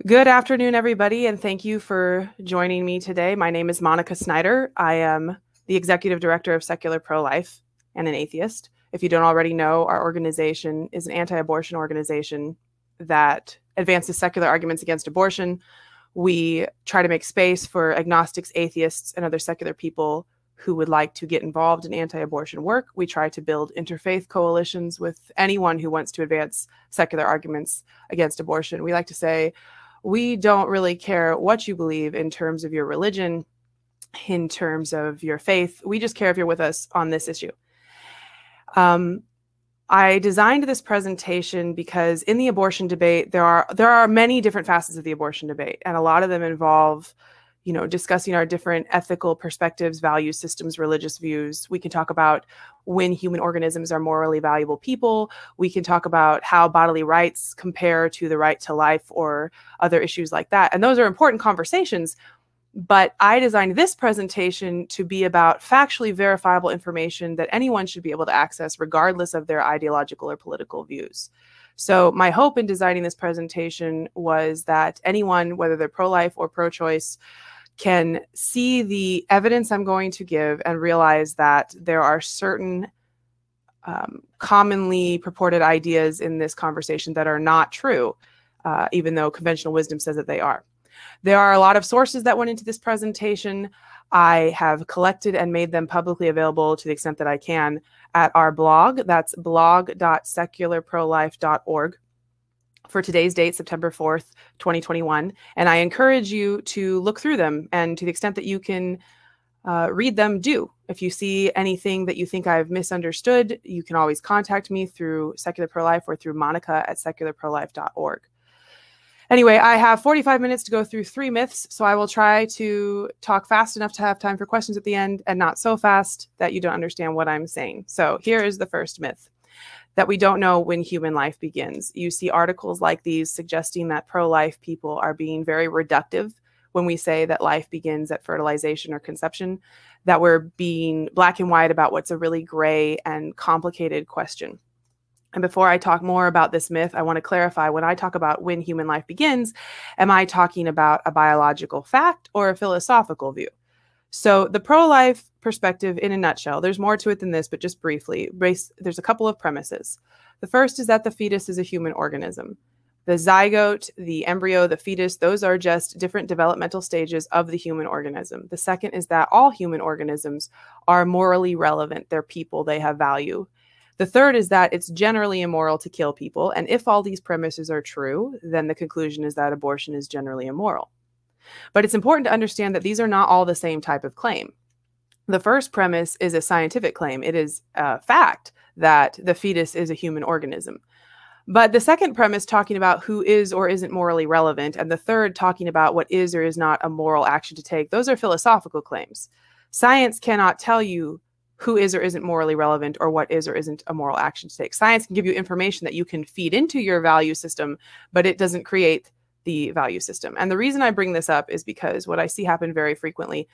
Good afternoon, everybody, and thank you for joining me today. My name is Monica Snyder. I am the Executive Director of Secular Pro-Life and an atheist. If you don't already know, our organization is an anti-abortion organization that advances secular arguments against abortion. We try to make space for agnostics, atheists, and other secular people who would like to get involved in anti-abortion work. We try to build interfaith coalitions with anyone who wants to advance secular arguments against abortion. We like to say, we don't really care what you believe in terms of your religion, in terms of your faith. We just care if you're with us on this issue. I designed this presentation because in the abortion debate, there are many different facets of the abortion debate, and a lot of them involve, discussing our different ethical perspectives, values, systems, religious views. We can talk about when human organisms are morally valuable people. We can talk about how bodily rights compare to the right to life or other issues like that. And those are important conversations. But I designed this presentation to be about factually verifiable information that anyone should be able to access regardless of their ideological or political views. So my hope in designing this presentation was that anyone, whether they're pro-life or pro-choice, can see the evidence I'm going to give and realize that there are certain commonly purported ideas in this conversation that are not true, even though conventional wisdom says that they are. There are a lot of sources that went into this presentation. I have collected and made them publicly available to the extent that I can at our blog. That's blog.secularprolife.org. for today's date, September 4th, 2021. And I encourage you to look through them, and to the extent that you can read them, do. If you see anything that you think I've misunderstood, you can always contact me through Secular Pro-Life or through monica@secularprolife.org. Anyway, I have 45 minutes to go through 3 myths, so I will try to talk fast enough to have time for questions at the end, and not so fast that you don't understand what I'm saying. So here is the first myth: that we don't know when human life begins. You see articles like these suggesting that pro-life people are being very reductive when we say that life begins at fertilization or conception, that we're being black and white about what's a really gray and complicated question. And before I talk more about this myth, I want to clarify, when I talk about when human life begins, am I talking about a biological fact or a philosophical view? So the pro-life perspective, in a nutshell, there's more to it than this, but just briefly, there's a couple of premises. The first is that the fetus is a human organism. The zygote, the embryo, the fetus, those are just different developmental stages of the human organism. The second is that all human organisms are morally relevant. They're people, they have value. The third is that it's generally immoral to kill people. And if all these premises are true, then the conclusion is that abortion is generally immoral. But it's important to understand that these are not all the same type of claim. The first premise is a scientific claim. It is a fact that the fetus is a human organism. But the second premise, talking about who is or isn't morally relevant, and the third, talking about what is or is not a moral action to take, those are philosophical claims. Science cannot tell you who is or isn't morally relevant or what is or isn't a moral action to take. Science can give you information that you can feed into your value system, but it doesn't create the value system. And the reason I bring this up is because what I see happen very frequently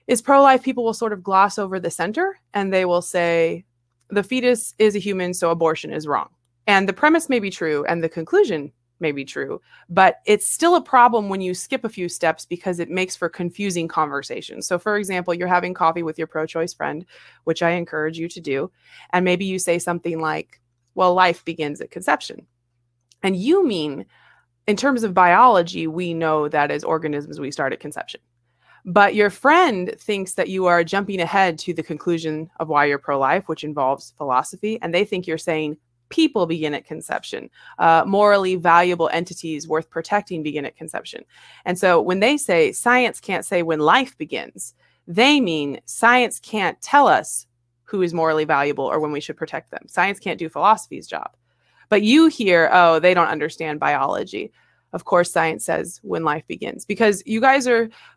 is pro-life people will sort of gloss over the center, and they will say the fetus is a human, so abortion is wrong. And the premise may be true and the conclusion may be true, but it's still a problem when you skip a few steps because it makes for confusing conversations. So for example, you're having coffee with your pro-choice friend, which I encourage you to do. And maybe you say something like, well, life begins at conception. And you mean, in terms of biology, we know that as organisms, we start at conception. But your friend thinks that you are jumping ahead to the conclusion of why you're pro-life, which involves philosophy. And they think you're saying people begin at conception. Morally valuable entities worth protecting begin at conception. And so when they say science can't say when life begins, they mean science can't tell us who is morally valuable or when we should protect them. Science can't do philosophy's job. But you hear, oh, they don't understand biology. Of course, science says when life begins, because you guys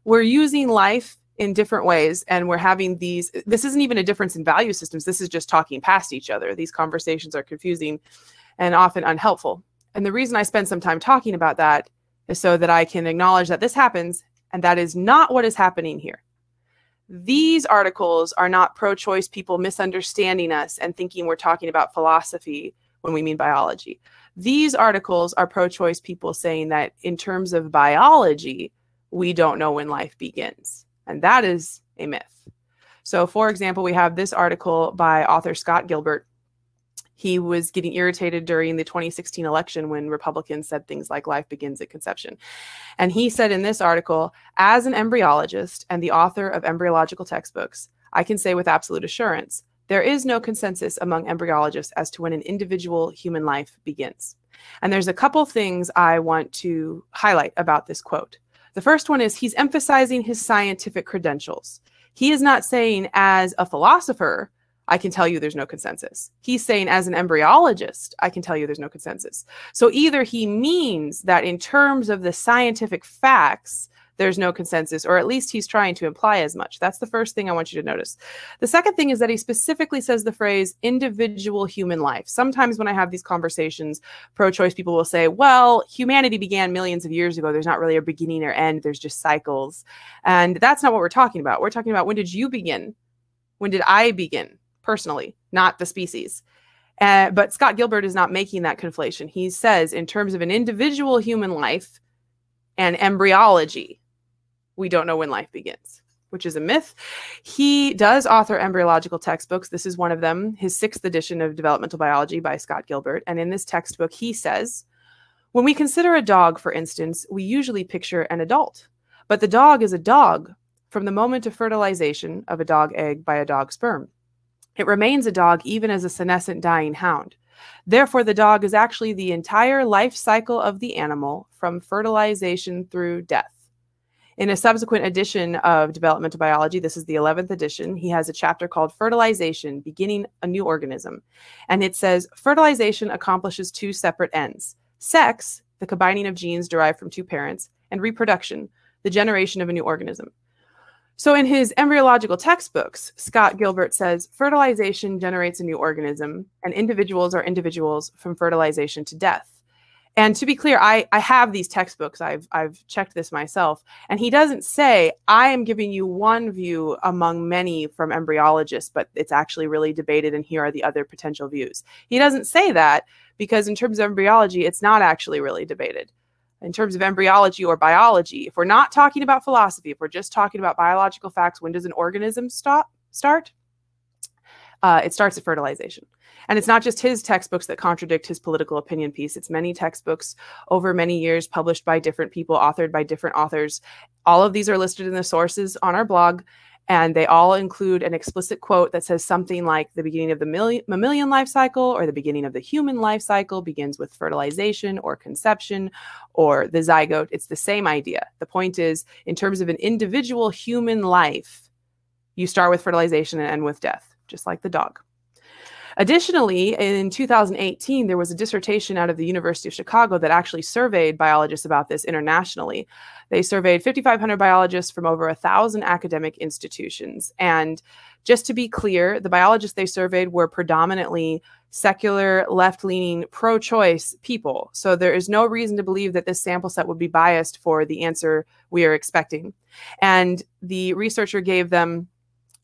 we're using life in different ways, and we're having this isn't even a difference in value systems. This is just talking past each other. These conversations are confusing and often unhelpful. And the reason I spend some time talking about that is so that I can acknowledge that this happens, and that is not what is happening here. These articles are not pro-choice people misunderstanding us and thinking we're talking about philosophy when we mean biology. These articles are pro-choice people saying that in terms of biology, we don't know when life begins. And that is a myth. So for example, we have this article by author Scott Gilbert. He was getting irritated during the 2016 election when Republicans said things like life begins at conception. And he said in this article, as an embryologist and the author of embryological textbooks, I can say with absolute assurance, there is no consensus among embryologists as to when an individual human life begins. And there's a couple things I want to highlight about this quote. The first one is he's emphasizing his scientific credentials. He is not saying as a philosopher, I can tell you there's no consensus. He's saying as an embryologist, I can tell you there's no consensus. So either he means that in terms of the scientific facts, there's no consensus, or at least he's trying to imply as much. That's the first thing I want you to notice. The second thing is that he specifically says the phrase individual human life. Sometimes when I have these conversations, pro-choice people will say, well, humanity began millions of years ago. There's not really a beginning or end. There's just cycles. And that's not what we're talking about. We're talking about when did you begin? When did I begin? Personally, not the species. But Scott Gilbert is not making that conflation. He says in terms of an individual human life and embryology, we don't know when life begins, which is a myth. He does author embryological textbooks. This is one of them, his 6th edition of Developmental Biology by Scott Gilbert. And in this textbook, he says, when we consider a dog, for instance, we usually picture an adult. But the dog is a dog from the moment of fertilization of a dog egg by a dog sperm. It remains a dog even as a senescent dying hound. Therefore, the dog is actually the entire life cycle of the animal from fertilization through death. In a subsequent edition of Developmental Biology, this is the 11th edition, he has a chapter called Fertilization, Beginning a New Organism. And it says, fertilization accomplishes 2 separate ends. Sex, the combining of genes derived from 2 parents, and reproduction, the generation of a new organism. So in his embryological textbooks, Scott Gilbert says fertilization generates a new organism and individuals are individuals from fertilization to death. And to be clear, I have these textbooks. I've checked this myself. And he doesn't say, I am giving you one view among many from embryologists, but it's actually really debated and here are the other potential views. He doesn't say that because in terms of embryology, it's not actually really debated. In terms of embryology or biology, if we're not talking about philosophy, if we're just talking about biological facts, when does an organism start? It starts at fertilization. And it's not just his textbooks that contradict his political opinion piece. It's many textbooks over many years published by different people, authored by different authors. All of these are listed in the sources on our blog. And they all include an explicit quote that says something like the beginning of the mammalian life cycle or the beginning of the human life cycle begins with fertilization or conception or the zygote. It's the same idea. The point is, in terms of an individual human life, you start with fertilization and end with death, just like the dog. Additionally, in 2018, there was a dissertation out of the University of Chicago that actually surveyed biologists about this internationally. They surveyed 5,500 biologists from over 1,000 academic institutions. And just to be clear, the biologists they surveyed were predominantly secular, left-leaning, pro-choice people. So there is no reason to believe that this sample set would be biased for the answer we are expecting. And the researcher gave them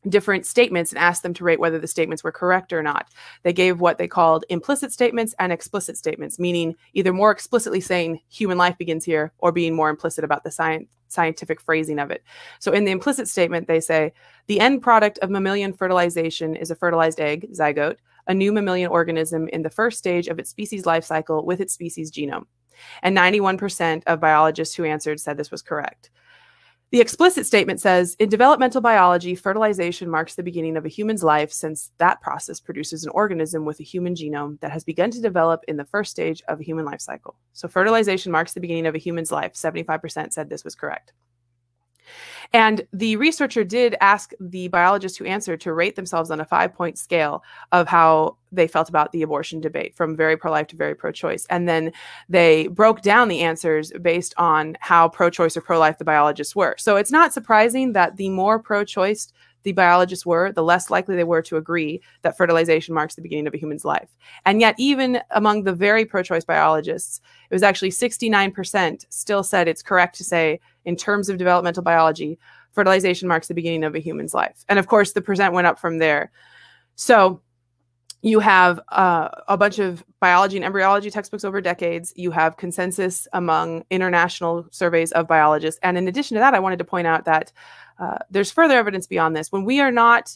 different statements and asked them to rate whether the statements were correct or not. They gave what they called implicit statements and explicit statements, meaning either more explicitly saying human life begins here or being more implicit about the scientific phrasing of it. So in the implicit statement, they say, the end product of mammalian fertilization is a fertilized egg, zygote, a new mammalian organism in the first stage of its species life cycle with its species genome. And 91% of biologists who answered said this was correct. The explicit statement says, in developmental biology, fertilization marks the beginning of a human's life since that process produces an organism with a human genome that has begun to develop in the first stage of a human life cycle. So fertilization marks the beginning of a human's life. 75% said this was correct. And the researcher did ask the biologists who answered to rate themselves on a 5-point scale of how they felt about the abortion debate, from very pro-life to very pro-choice. And then they broke down the answers based on how pro-choice or pro-life the biologists were. So it's not surprising that the more pro-choice the biologists were, the less likely they were to agree that fertilization marks the beginning of a human's life. And yet, even among the very pro-choice biologists, it was actually 69% still said it's correct to say, in terms of developmental biology, fertilization marks the beginning of a human's life. And of course, the percent went up from there. So You have a bunch of biology and embryology textbooks over decades. You have consensus among international surveys of biologists. And in addition to that, I wanted to point out that there's further evidence beyond this. When we are not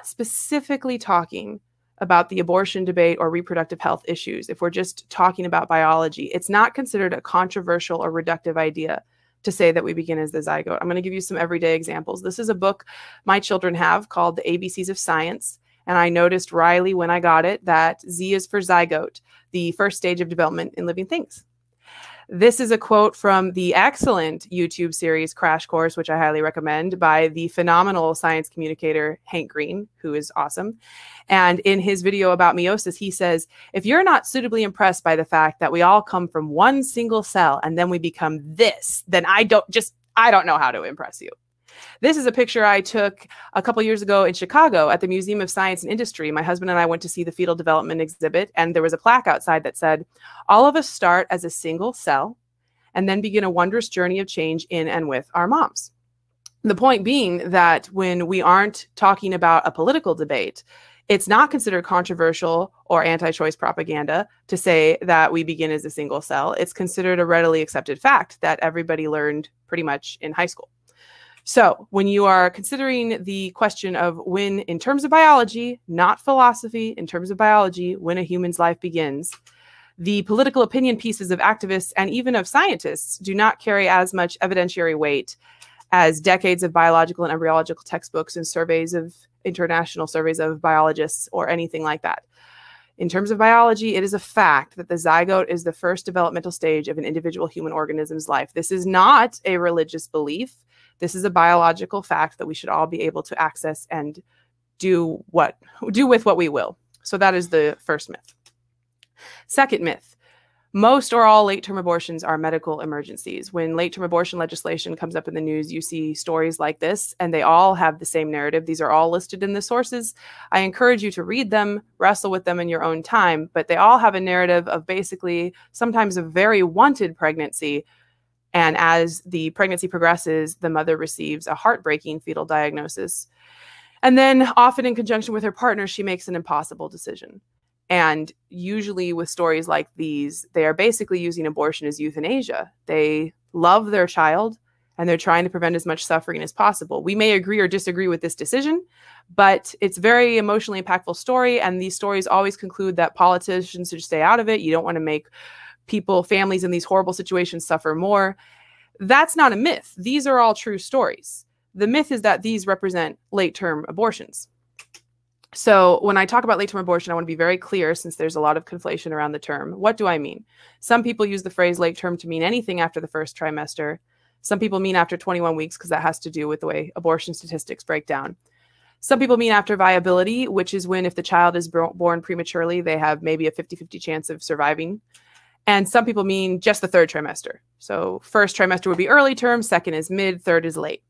specifically talking about the abortion debate or reproductive health issues, if we're just talking about biology, it's not considered a controversial or reductive idea to say that we begin as the zygote. I'm going to give you some everyday examples. This is a book my children have called The ABCs of Science. And I noticed, Riley, when I got it, that Z is for zygote, the first stage of development in living things. This is a quote from the excellent YouTube series Crash Course, which I highly recommend, by the phenomenal science communicator Hank Green, who is awesome. And in his video about meiosis, he says, if you're not suitably impressed by the fact that we all come from one single cell and then we become this, then I don't know how to impress you. This is a picture I took a couple years ago in Chicago at the Museum of Science and Industry. My husband and I went to see the fetal development exhibit, and there was a plaque outside that said, all of us start as a single cell and then begin a wondrous journey of change in and with our moms. The point being that when we aren't talking about a political debate, it's not considered controversial or anti-choice propaganda to say that we begin as a single cell. It's considered a readily accepted fact that everybody learned pretty much in high school. So when you are considering the question of when, in terms of biology, not philosophy, in terms of biology, when a human's life begins, the political opinion pieces of activists and even of scientists do not carry as much evidentiary weight as decades of biological and embryological textbooks and surveys of international surveys of biologists or anything like that. In terms of biology, it is a fact that the zygote is the first developmental stage of an individual human organism's life. This is not a religious belief. This is a biological fact that we should all be able to access and do with what we will. So that is the first myth. Second myth, most or all late-term abortions are medical emergencies. When late-term abortion legislation comes up in the news, you see stories like this, and they all have the same narrative. These are all listed in the sources. I encourage you to read them, wrestle with them in your own time, but they all have a narrative of basically sometimes a very wanted pregnancy. And as the pregnancy progresses, the mother receives a heartbreaking fetal diagnosis. And then often in conjunction with her partner, she makes an impossible decision. And usually with stories like these, they are basically using abortion as euthanasia. They love their child and they're trying to prevent as much suffering as possible. We may agree or disagree with this decision, but it's a very emotionally impactful story. And these stories always conclude that politicians should stay out of it. You don't want to make families in these horrible situations suffer more. That's not a myth. These are all true stories. The myth is that these represent late-term abortions. So when I talk about late-term abortion, I want to be very clear since there's a lot of conflation around the term. What do I mean? Some people use the phrase late-term to mean anything after the first trimester. Some people mean after 21 weeks because that has to do with the way abortion statistics break down. Some people mean after viability, which is when if the child is born prematurely, they have maybe a 50-50 chance of surviving. And some people mean just the third trimester. So first trimester would be early term, second is mid, third is late.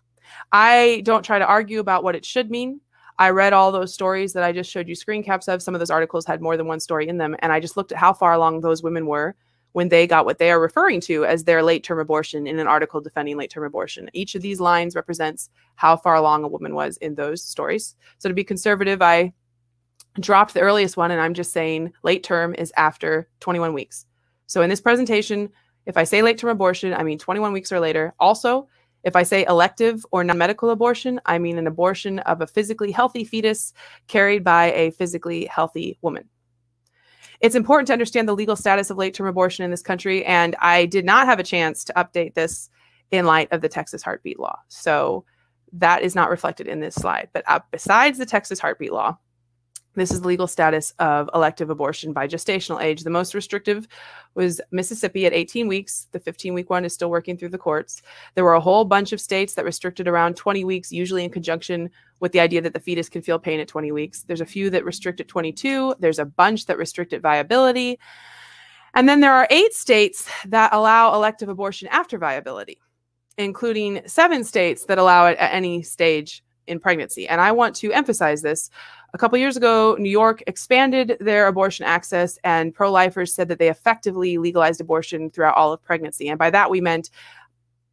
I don't try to argue about what it should mean. I read all those stories that I just showed you screen caps of. Some of those articles had more than one story in them. And I just looked at how far along those women were when they got what they are referring to as their late-term abortion in an article defending late-term abortion. Each of these lines represents how far along a woman was in those stories. So to be conservative, I dropped the earliest one and I'm just saying late term is after 21 weeks. So in this presentation, if I say late-term abortion, I mean 21 weeks or later. Also, if I say elective or non-medical abortion, I mean an abortion of a physically healthy fetus carried by a physically healthy woman. It's important to understand the legal status of late-term abortion in this country, and I did not have a chance to update this in light of the Texas heartbeat law. So that is not reflected in this slide. But besides the Texas heartbeat law, this is the legal status of elective abortion by gestational age. The most restrictive was Mississippi at 18 weeks. The 15-week one is still working through the courts. There were a whole bunch of states that restricted around 20 weeks, usually in conjunction with the idea that the fetus can feel pain at 20 weeks. There's a few that restrict at 22. There's a bunch that restrict at viability. And then there are 8 states that allow elective abortion after viability, including 7 states that allow it at any stage in pregnancy. And I want to emphasize this. A couple years ago, New York expanded their abortion access, and pro-lifers said that they effectively legalized abortion throughout all of pregnancy. And by that, we meant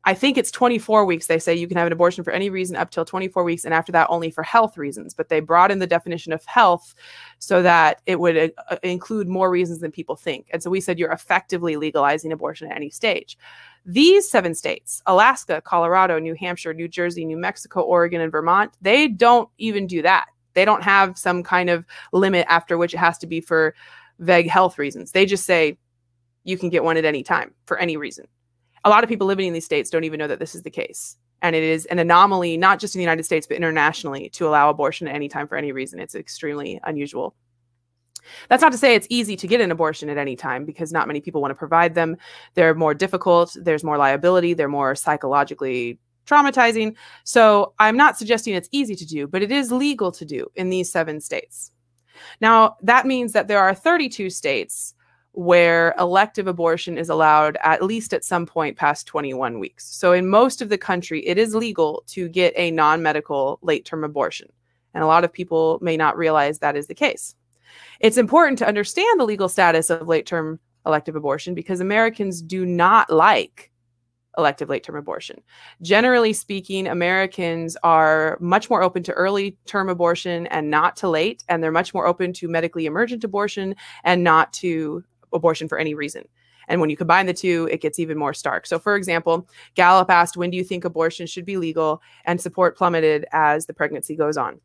I think it's 24 weeks. They say you can have an abortion for any reason up till 24 weeks. And after that, only for health reasons. But they broadened the definition of health so that it would include more reasons than people think. And so we said you're effectively legalizing abortion at any stage. These 7 states, Alaska, Colorado, New Hampshire, New Jersey, New Mexico, Oregon, and Vermont, they don't even do that. They don't have some kind of limit after which it has to be for vague health reasons. They just say you can get one at any time for any reason. A lot of people living in these states don't even know that this is the case. And it is an anomaly, not just in the United States, but internationally, to allow abortion at any time for any reason. It's extremely unusual. That's not to say it's easy to get an abortion at any time, because not many people want to provide them. They're more difficult. There's more liability. They're more psychologically traumatizing. So I'm not suggesting it's easy to do, but it is legal to do in these 7 states. Now, that means that there are 32 states where elective abortion is allowed at least at some point past 21 weeks. So in most of the country, it is legal to get a non-medical late-term abortion. And a lot of people may not realize that is the case. It's important to understand the legal status of late-term elective abortion because Americans do not like elective late-term abortion. Generally speaking, Americans are much more open to early-term abortion and not to late, and they're much more open to medically emergent abortion and not to abortion for any reason. And when you combine the two, it gets even more stark. So for example, Gallup asked, when do you think abortion should be legal? And support plummeted as the pregnancy goes on.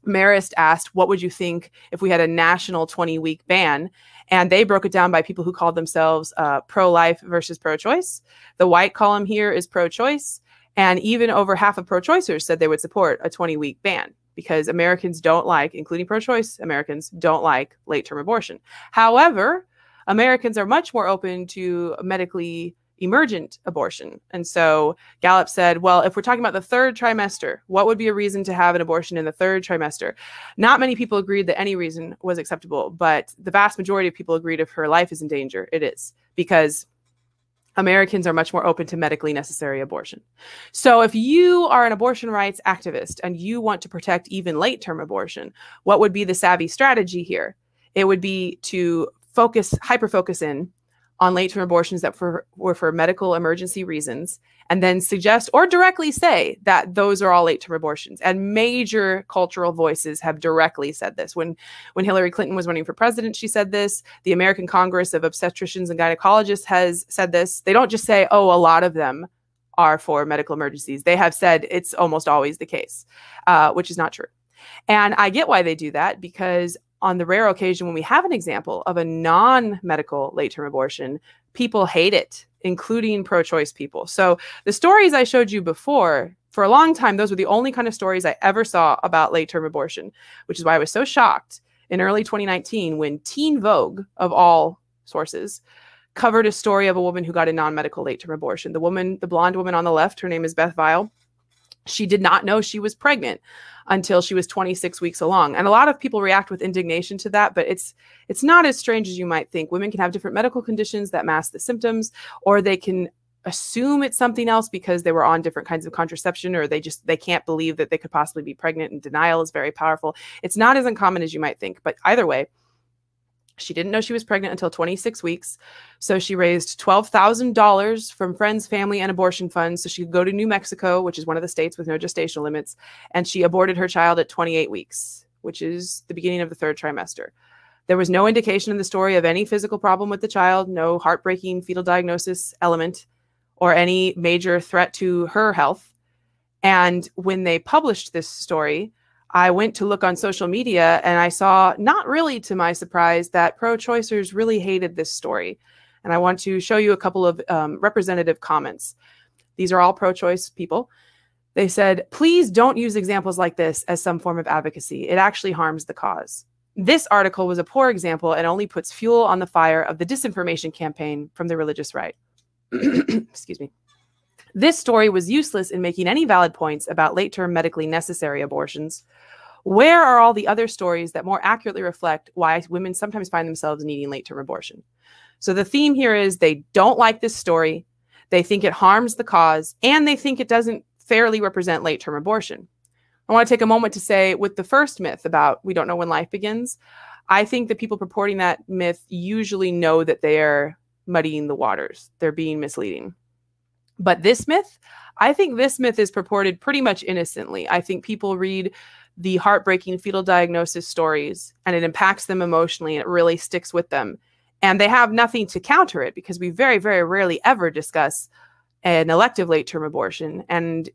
Marist asked, what would you think if we had a national 20-week ban? And they broke it down by people who called themselves pro-life versus pro-choice. The white column here is pro-choice. And even over half of pro-choicers said they would support a 20-week ban, because Americans don't like, including pro-choice Americans, don't like late-term abortion. However, Americans are much more open to medically emergent abortion. And so Gallup said, well, if we're talking about the 3rd trimester, what would be a reason to have an abortion in the 3rd trimester? Not many people agreed that any reason was acceptable, but the vast majority of people agreed if her life is in danger, it is, because Americans are much more open to medically necessary abortion. So if you are an abortion rights activist and you want to protect even late-term abortion, what would be the savvy strategy here? It would be to hyper-focus in on late-term abortions that were for medical emergency reasons, and then suggest or directly say that those are all late-term abortions. And major cultural voices have directly said this. When Hillary Clinton was running for president, she said this. The American Congress of Obstetricians and Gynecologists has said this. They don't just say, oh, a lot of them are for medical emergencies. They have said it's almost always the case, which is not true. And I get why they do that, because on the rare occasion when we have an example of a non-medical late-term abortion, people hate it, including pro-choice people. So the stories I showed you before, for a long time, those were the only kind of stories I ever saw about late-term abortion, which is why I was so shocked in early 2019 when Teen Vogue, of all sources, covered a story of a woman who got a non-medical late-term abortion. The blonde woman on the left, her name is Beth Vile. She did not know she was pregnant until she was 26 weeks along. And a lot of people react with indignation to that, but it's not as strange as you might think. Women can have different medical conditions that mask the symptoms, or they can assume it's something else because they were on different kinds of contraception, or they can't believe that they could possibly be pregnant, and denial is very powerful. It's not as uncommon as you might think, but either way, she didn't know she was pregnant until 26 weeks. So she raised $12,000 from friends, family, and abortion funds so she could go to New Mexico, which is one of the states with no gestational limits. And she aborted her child at 28 weeks, which is the beginning of the 3rd trimester. There was no indication in the story of any physical problem with the child, no heartbreaking fetal diagnosis element, or any major threat to her health. And when they published this story, I went to look on social media and I saw, not really to my surprise, that pro-choicers really hated this story. And I want to show you a couple of representative comments. These are all pro-choice people. They said, please don't use examples like this as some form of advocacy. It actually harms the cause. This article was a poor example and only puts fuel on the fire of the disinformation campaign from the religious right. Excuse me. This story was useless in making any valid points about late-term medically necessary abortions. Where are all the other stories that more accurately reflect why women sometimes find themselves needing late-term abortion? So the theme here is they don't like this story, they think it harms the cause, and they think it doesn't fairly represent late-term abortion. I want to take a moment to say, with the first myth about we don't know when life begins, I think that people purporting that myth usually know that they are muddying the waters. They're being misleading. But this myth, I think this myth is purported pretty much innocently. I think people read the heartbreaking fetal diagnosis stories and it impacts them emotionally and it really sticks with them. And they have nothing to counter it because we very, very rarely ever discuss an elective late-term abortion. And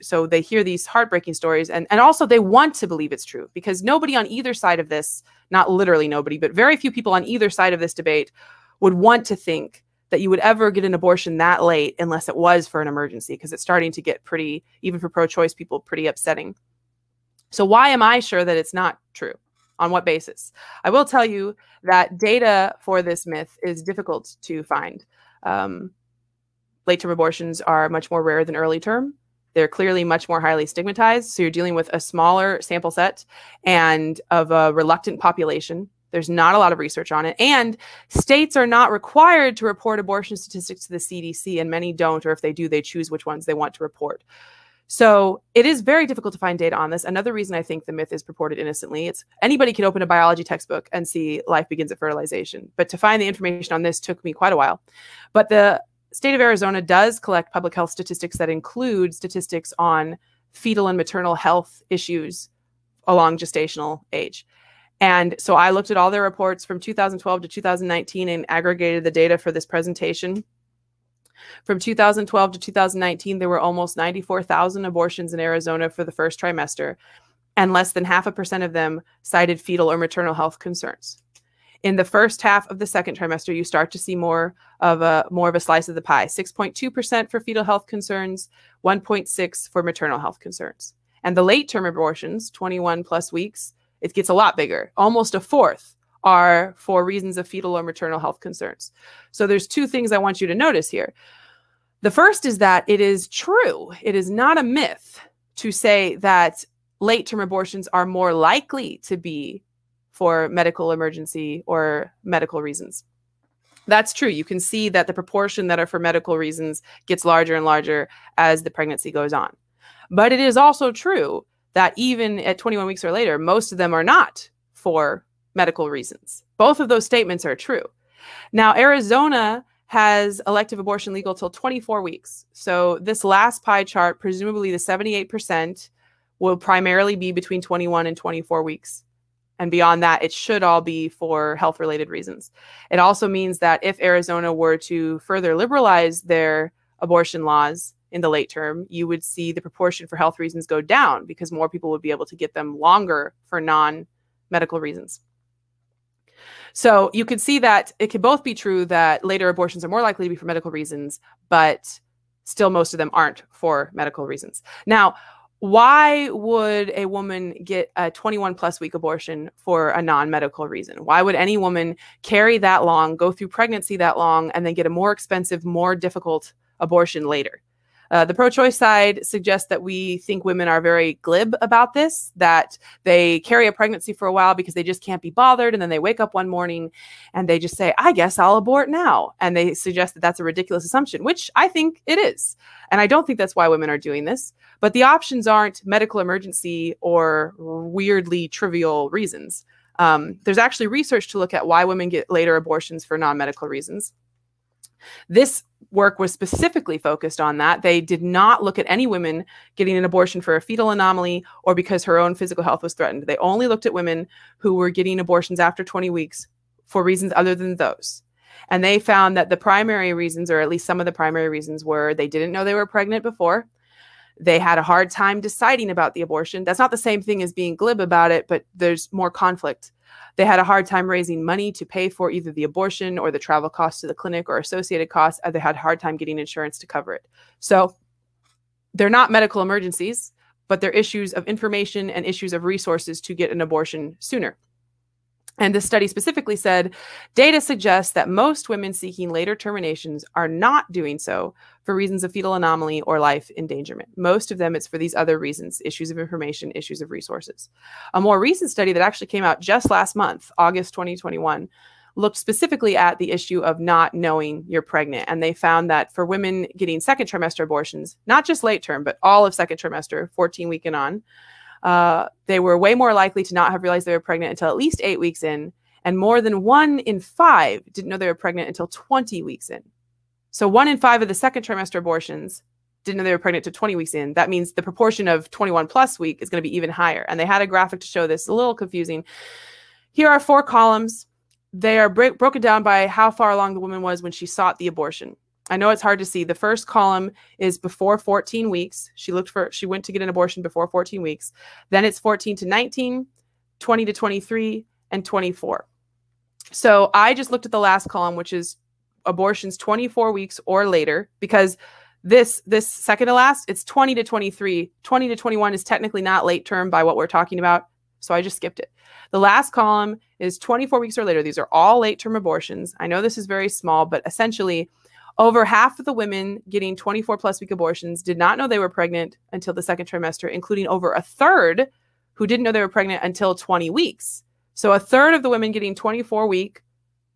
so they hear these heartbreaking stories and also they want to believe it's true because nobody on either side of this, not literally nobody, but very few people on either side of this debate would want to think that you would ever get an abortion that late unless it was for an emergency, because it's starting to get pretty, even for pro-choice people, pretty upsetting. So why am I sure that it's not true? On what basis? I will tell you that data for this myth is difficult to find. Late-term abortions are much more rare than early-term. They're clearly much more highly stigmatized. So you're dealing with a smaller sample set and of a reluctant population. There's not a lot of research on it. And states are not required to report abortion statistics to the CDC, and many don't, or if they do, they choose which ones they want to report. So it is very difficult to find data on this. Another reason I think the myth is purported innocently, it's anybody can open a biology textbook and see life begins at fertilization. But to find the information on this took me quite a while. But the state of Arizona does collect public health statistics that include statistics on fetal and maternal health issues along gestational age. And so I looked at all their reports from 2012 to 2019 and aggregated the data for this presentation. From 2012 to 2019, there were almost 94,000 abortions in Arizona for the first trimester, and less than 0.5% of them cited fetal or maternal health concerns. In the first half of the second trimester, you start to see more of a slice of the pie, 6.2% for fetal health concerns, 1.6% for maternal health concerns. And the late-term abortions, 21 plus weeks, it gets a lot bigger. Almost a fourth are for reasons of fetal or maternal health concerns. So there's two things I want you to notice here. The first is that it is true. It is not a myth to say that late-term abortions are more likely to be for medical emergency or medical reasons. That's true. You can see that the proportion that are for medical reasons gets larger and larger as the pregnancy goes on. But it is also true that even at 21 weeks or later, most of them are not for medical reasons. Both of those statements are true. Now, Arizona has elective abortion legal till 24 weeks. So this last pie chart, presumably the 78%, will primarily be between 21 and 24 weeks. And beyond that, it should all be for health-related reasons. It also means that if Arizona were to further liberalize their abortion laws in the late term, you would see the proportion for health reasons go down because more people would be able to get them longer for non-medical reasons. So you could see that it could both be true that later abortions are more likely to be for medical reasons, but still most of them aren't for medical reasons. Now, why would a woman get a 21 plus week abortion for a non-medical reason? Why would any woman carry that long, go through pregnancy that long, and then get a more expensive, more difficult abortion later? The pro-choice side suggests that we think women are very glib about this, that they carry a pregnancy for a while because they just can't be bothered. And then they wake up one morning and they just say, I guess I'll abort now. And they suggest that that's a ridiculous assumption, which I think it is. And I don't think that's why women are doing this. But the options aren't medical emergency or weirdly trivial reasons. There's actually research to look at why women get later abortions for non-medical reasons. This work was specifically focused on that. They did not look at any women getting an abortion for a fetal anomaly or because her own physical health was threatened. They only looked at women who were getting abortions after 20 weeks for reasons other than those. And they found that the primary reasons, or at least some of the primary reasons, were they didn't know they were pregnant before. They had a hard time deciding about the abortion. That's not the same thing as being glib about it, but there's more conflict. They had a hard time raising money to pay for either the abortion or the travel costs to the clinic or associated costs. They had a hard time getting insurance to cover it. So they're not medical emergencies, but they're issues of information and issues of resources to get an abortion sooner. And this study specifically said, data suggests that most women seeking later terminations are not doing so for reasons of fetal anomaly or life endangerment. Most of them, it's for these other reasons, issues of information, issues of resources. A more recent study that actually came out just last month, August 2021, looked specifically at the issue of not knowing you're pregnant. And they found that for women getting second trimester abortions, not just late term, but all of second trimester, 14-week and on, they were way more likely to not have realized they were pregnant until at least 8 weeks in, and more than 1 in 5 didn't know they were pregnant until 20 weeks in. So 1 in 5 of the second trimester abortions didn't know they were pregnant to 20 weeks in. That means the proportion of 21 plus week is going to be even higher. And they had a graphic to show this. It's a little confusing. Here are 4 columns. They are broken down by how far along the woman was when she sought the abortion. I know it's hard to see. The first column is before 14 weeks. She went to get an abortion before 14 weeks. Then it's 14 to 19, 20 to 23, and 24. So I just looked at the last column, which is abortions 24 weeks or later, because this second to last, it's 20 to 23. 20 to 21 is technically not late term by what we're talking about. So I just skipped it. The last column is 24 weeks or later. These are all late term abortions. I know this is very small, but essentially over half of the women getting 24 plus week abortions did not know they were pregnant until the second trimester, including over a third who didn't know they were pregnant until 20 weeks. So a third of the women getting 24 week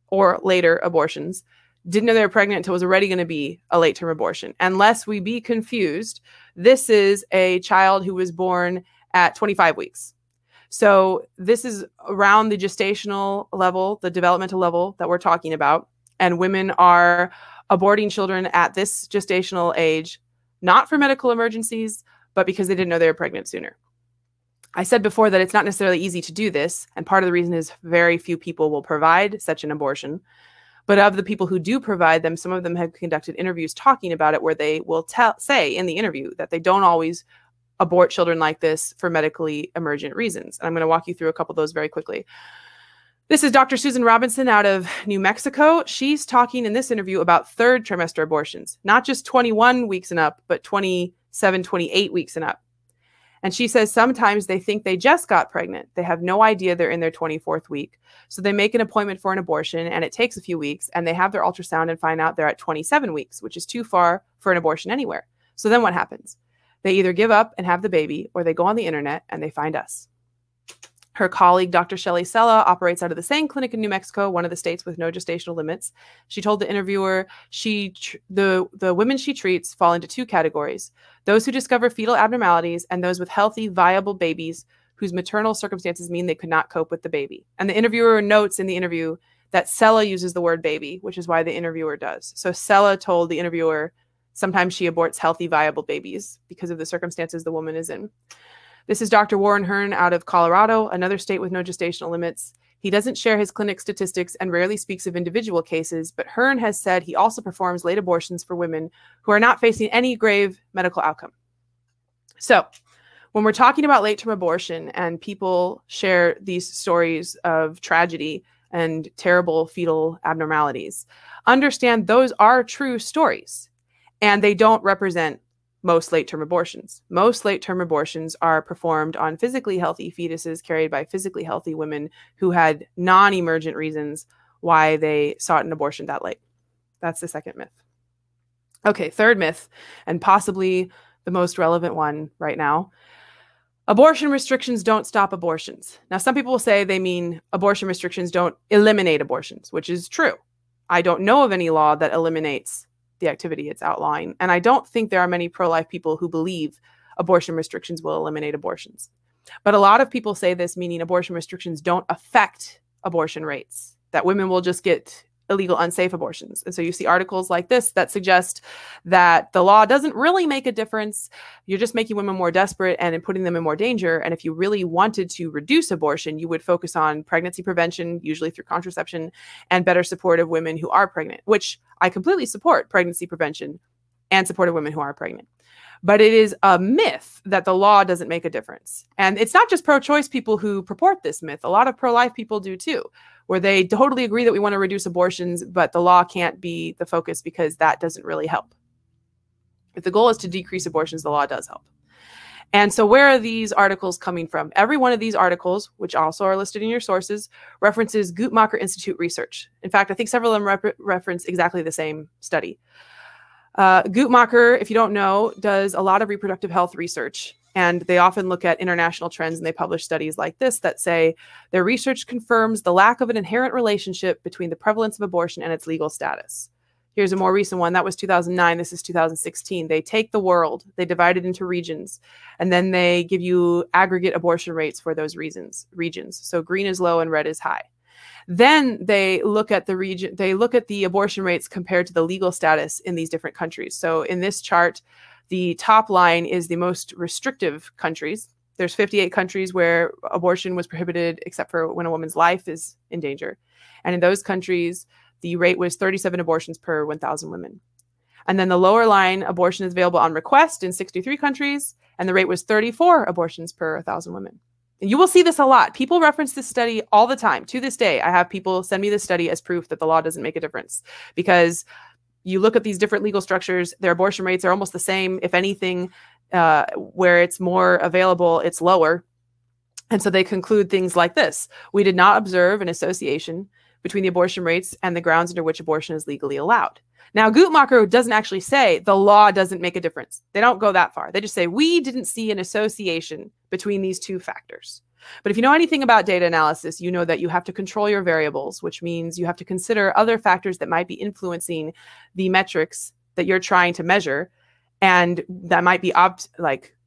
or later abortions didn't know they were pregnant until it was already going to be a late term abortion. And lest we be confused, this is a child who was born at 25 weeks. So this is around the gestational level, the developmental level that we're talking about. And women are aborting children at this gestational age, not for medical emergencies, but because they didn't know they were pregnant sooner. I said before that it's not necessarily easy to do this. And part of the reason is very few people will provide such an abortion. But of the people who do provide them, some of them have conducted interviews talking about it, where they will say in the interview that they don't always abort children like this for medically emergent reasons. And I'm going to walk you through a couple of those very quickly. This is Dr. Susan Robinson out of New Mexico. She's talking in this interview about third trimester abortions, not just 21 weeks and up, but 27, 28 weeks and up. And she says sometimes they think they just got pregnant. They have no idea they're in their 24th week. So they make an appointment for an abortion and it takes a few weeks and they have their ultrasound and find out they're at 27 weeks, which is too far for an abortion anywhere. So then what happens? They either give up and have the baby or they go on the internet and they find us. Her colleague, Dr. Shelley Sella, operates out of the same clinic in New Mexico, one of the states with no gestational limits. She told the interviewer the women she treats fall into 2 categories: those who discover fetal abnormalities and those with healthy, viable babies whose maternal circumstances mean they could not cope with the baby. And the interviewer notes in the interview that Sella uses the word baby, which is why the interviewer does. So Sella told the interviewer sometimes she aborts healthy, viable babies because of the circumstances the woman is in. This is Dr. Warren Hearn out of Colorado, another state with no gestational limits. He doesn't share his clinic statistics and rarely speaks of individual cases, but Hearn has said he also performs late abortions for women who are not facing any grave medical outcome. So when we're talking about late-term abortion and people share these stories of tragedy and terrible fetal abnormalities, understand those are true stories and they don't represent most late-term abortions. Most late-term abortions are performed on physically healthy fetuses carried by physically healthy women who had non-emergent reasons why they sought an abortion that late. That's the second myth. Okay, third myth, and possibly the most relevant one right now. Abortion restrictions don't stop abortions. Now, some people will say they mean abortion restrictions don't eliminate abortions, which is true. I don't know of any law that eliminates the activity it's outlawing. And I don't think there are many pro-life people who believe abortion restrictions will eliminate abortions. But a lot of people say this, meaning abortion restrictions don't affect abortion rates, that women will just get illegal, unsafe abortions. And so you see articles like this that suggest that the law doesn't really make a difference. You're just making women more desperate and putting them in more danger. And if you really wanted to reduce abortion, you would focus on pregnancy prevention, usually through contraception, and better support of women who are pregnant, which I completely support pregnancy prevention and support of women who are pregnant. But it is a myth that the law doesn't make a difference. And it's not just pro-choice people who purport this myth. A lot of pro-life people do too, where they totally agree that we want to reduce abortions, but the law can't be the focus because that doesn't really help. If the goal is to decrease abortions, the law does help. And so where are these articles coming from? Every one of these articles, which also are listed in your sources, references Guttmacher Institute research. In fact, I think several of them reference exactly the same study. Guttmacher, if you don't know, does a lot of reproductive health research, and they often look at international trends, and they publish studies like this that say their research confirms the lack of an inherent relationship between the prevalence of abortion and its legal status. Here's a more recent one. That was 2009. This is 2016. They take the world, they divide it into regions, and then they give you aggregate abortion rates for those regions. So green is low and red is high. Then they look at the region, they look at the abortion rates compared to the legal status in these different countries. So in this chart, the top line is the most restrictive countries. There's 58 countries where abortion was prohibited except for when a woman's life is in danger. And in those countries, the rate was 37 abortions per 1,000 women. And then the lower line, abortion is available on request in 63 countries, and the rate was 34 abortions per 1,000 women. And you will see this a lot. People reference this study all the time. To this day, I have people send me this study as proof that the law doesn't make a difference, because you look at these different legal structures, their abortion rates are almost the same. If anything, where it's more available, it's lower. And so they conclude things like this: we did not observe an association between the abortion rates and the grounds under which abortion is legally allowed. Now, Guttmacher doesn't actually say the law doesn't make a difference. They don't go that far. They just say we didn't see an association between these two factors. But if you know anything about data analysis, you know that you have to control your variables, which means you have to consider other factors that might be influencing the metrics that you're trying to measure, and that might be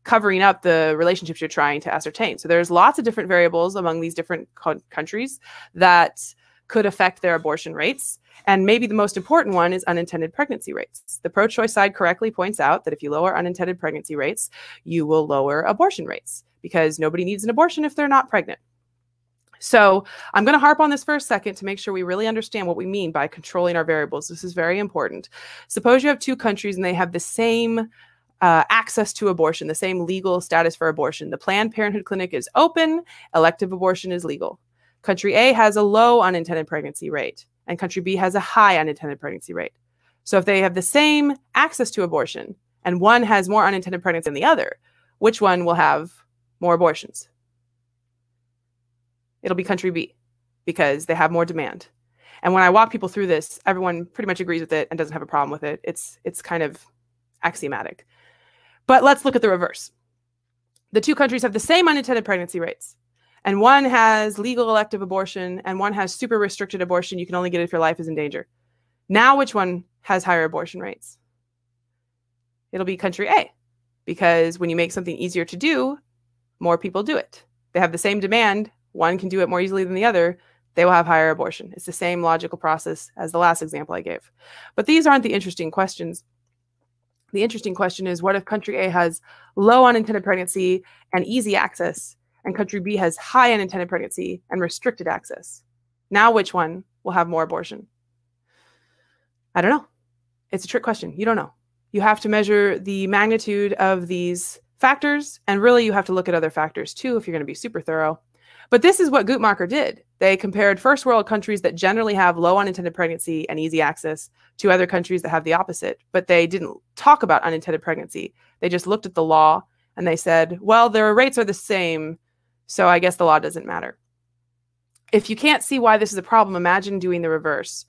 covering up the relationships you're trying to ascertain. So there's lots of different variables among these different countries that could affect their abortion rates. And maybe the most important one is unintended pregnancy rates. The pro-choice side correctly points out that if you lower unintended pregnancy rates, you will lower abortion rates, because nobody needs an abortion if they're not pregnant. So I'm going to harp on this for a second to make sure we really understand what we mean by controlling our variables. This is very important. Suppose you have two countries and they have the same access to abortion, the same legal status for abortion. The Planned Parenthood clinic is open, elective abortion is legal. Country A has a low unintended pregnancy rate, and country B has a high unintended pregnancy rate. So if they have the same access to abortion and one has more unintended pregnancy than the other, which one will have more abortions? It'll be country B, because they have more demand. And when I walk people through this, everyone pretty much agrees with it and doesn't have a problem with it. It's kind of axiomatic. But let's look at the reverse. The two countries have the same unintended pregnancy rates, and one has legal elective abortion and one has super restricted abortion. You can only get it if your life is in danger. Now, which one has higher abortion rates? It'll be country A, because when you make something easier to do, more people do it. They have the same demand. One can do it more easily than the other. They will have higher abortion. It's the same logical process as the last example I gave. But these aren't the interesting questions. The interesting question is, what if country A has low unintended pregnancy and easy access, and country B has high unintended pregnancy and restricted access? Now, which one will have more abortion? I don't know. It's a trick question. You don't know. You have to measure the magnitude of these factors, and really you have to look at other factors too if you're going to be super thorough. But this is what Guttmacher did. They compared first world countries that generally have low unintended pregnancy and easy access to other countries that have the opposite, but they didn't talk about unintended pregnancy. They just looked at the law and they said, well, their rates are the same, so I guess the law doesn't matter. If you can't see why this is a problem, imagine doing the reverse.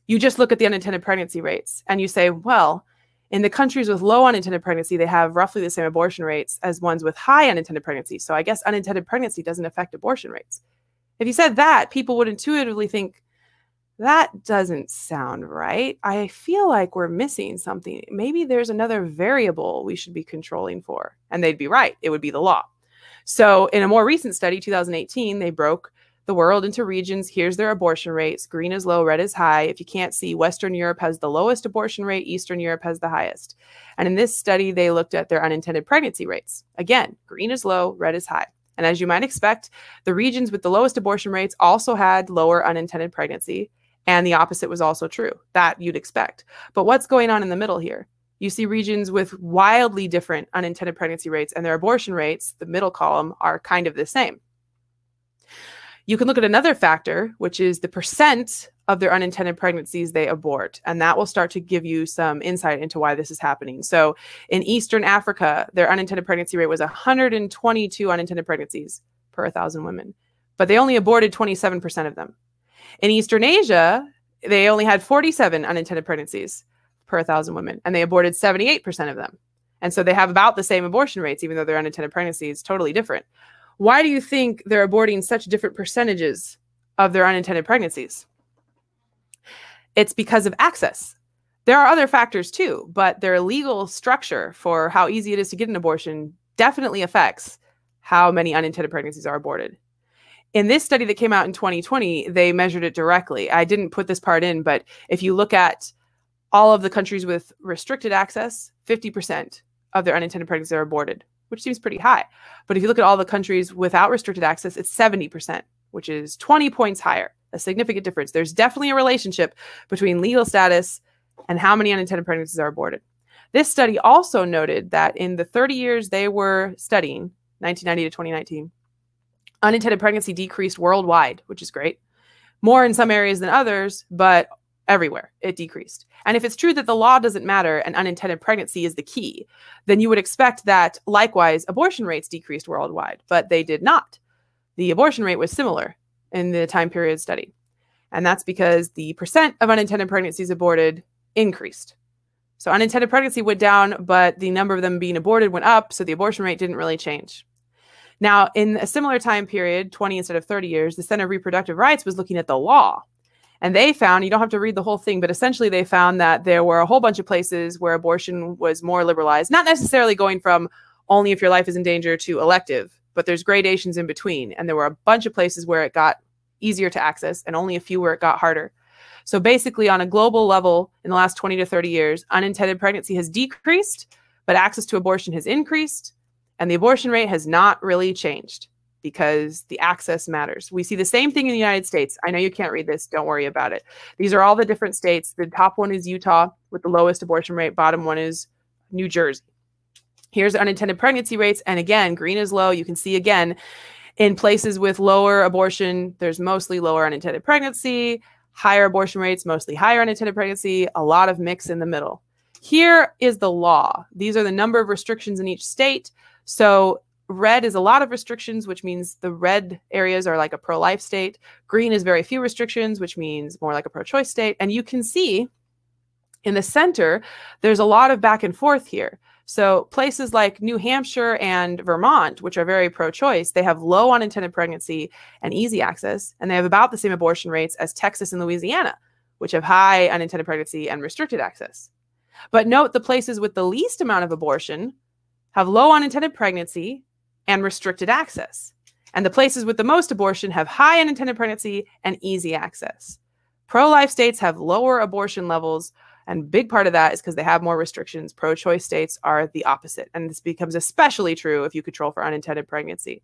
You just look at the unintended pregnancy rates and you say, well, in the countries with low unintended pregnancy, they have roughly the same abortion rates as ones with high unintended pregnancy. So I guess unintended pregnancy doesn't affect abortion rates. If you said that, people would intuitively think, that doesn't sound right. I feel like we're missing something. Maybe there's another variable we should be controlling for. And they'd be right. It would be the law. So in a more recent study, 2018, they broke the world into regions. Here's their abortion rates. Green is low, red is high. If you can't see, Western Europe has the lowest abortion rate. Eastern Europe has the highest. And in this study, they looked at their unintended pregnancy rates. Again, green is low, red is high. And as you might expect, the regions with the lowest abortion rates also had lower unintended pregnancy. And the opposite was also true. That you'd expect. But what's going on in the middle here? You see regions with wildly different unintended pregnancy rates, and their abortion rates, the middle column, are kind of the same. You can look at another factor, which is the percent of their unintended pregnancies they abort. And that will start to give you some insight into why this is happening. So in Eastern Africa, their unintended pregnancy rate was 122 unintended pregnancies per 1,000 women, but they only aborted 27% of them. In Eastern Asia, they only had 47 unintended pregnancies per 1,000 women, and they aborted 78% of them. And so they have about the same abortion rates, even though their unintended pregnancy is totally different. Why do you think they're aborting such different percentages of their unintended pregnancies? It's because of access. There are other factors too, but their legal structure for how easy it is to get an abortion definitely affects how many unintended pregnancies are aborted. In this study that came out in 2020, they measured it directly. I didn't put this part in, but if you look at all of the countries with restricted access, 50% of their unintended pregnancies are aborted, which seems pretty high. But if you look at all the countries without restricted access, it's 70%, which is 20 points higher, a significant difference. There's definitely a relationship between legal status and how many unintended pregnancies are aborted. This study also noted that in the 30 years they were studying, 1990 to 2019, unintended pregnancy decreased worldwide, which is great. More in some areas than others, but everywhere it decreased. And if it's true that the law doesn't matter and unintended pregnancy is the key, then you would expect that likewise abortion rates decreased worldwide, but they did not. The abortion rate was similar in the time period studied. And that's because the percent of unintended pregnancies aborted increased. So unintended pregnancy went down, but the number of them being aborted went up, so the abortion rate didn't really change. Now, in a similar time period, 20 instead of 30 years, the Center of Reproductive Rights was looking at the law. And they found, you don't have to read the whole thing, but essentially they found that there were a whole bunch of places where abortion was more liberalized, not necessarily going from only if your life is in danger to elective, but there's gradations in between. And there were a bunch of places where it got easier to access and only a few where it got harder. So basically on a global level, in the last 20 to 30 years, unintended pregnancy has decreased, but access to abortion has increased. And the abortion rate has not really changed because the access matters. We see the same thing in the United States. I know you can't read this. Don't worry about it. These are all the different states. The top one is Utah with the lowest abortion rate. Bottom one is New Jersey. Here's unintended pregnancy rates. And again, green is low. You can see again, in places with lower abortion, there's mostly lower unintended pregnancy, higher abortion rates, mostly higher unintended pregnancy, a lot of mix in the middle. Here is the law. These are the number of restrictions in each state. So red is a lot of restrictions, which means the red areas are like a pro-life state. Green is very few restrictions, which means more like a pro-choice state. And you can see in the center, there's a lot of back and forth here. So places like New Hampshire and Vermont, which are very pro-choice, they have low unintended pregnancy and easy access. And they have about the same abortion rates as Texas and Louisiana, which have high unintended pregnancy and restricted access. But note the places with the least amount of abortion have low unintended pregnancy and restricted access. And the places with the most abortion have high unintended pregnancy and easy access. Pro-life states have lower abortion levels, and a big part of that is because they have more restrictions. Pro-choice states are the opposite, and this becomes especially true if you control for unintended pregnancy.